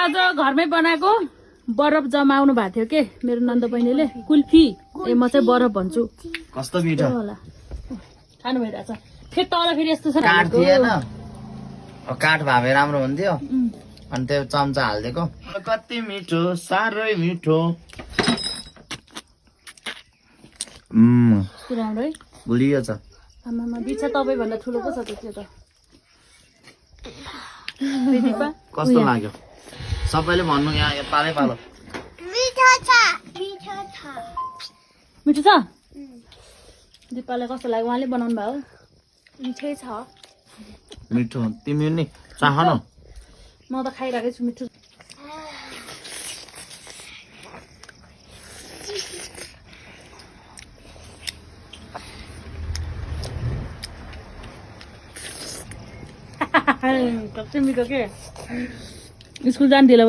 आज घरमै बनाएको बरफ जमाउनु भएको थियो के मेरो नन्द बहिनीले कुल्फी ए म चाहिँ बरफ भन्छु कस्तो मिठो होला खानु भइरहेछ फेरि तल फेरि यस्तो छ काठ थिएन काठ भए राम्रो हुन्थ्यो अनि त्यो चम्चा हालिदिएको कति मिठो साह्रै मिठो राम्रो है गुलियो छ आमामा बिचा तपाईँभन्दा ठुलो पो छ त्यो त कस्तो लाग्यो सबैले भन्नु यहाँ पालै पालो मिठो छ दिपालाई कस्तो लाग्यो उहाँले बनाउनु भयो मिठै छ मिठो तिमी नि चाह न म त खाइरहेको छु मिठो कति मिठो के स्कुल जानु ढिलो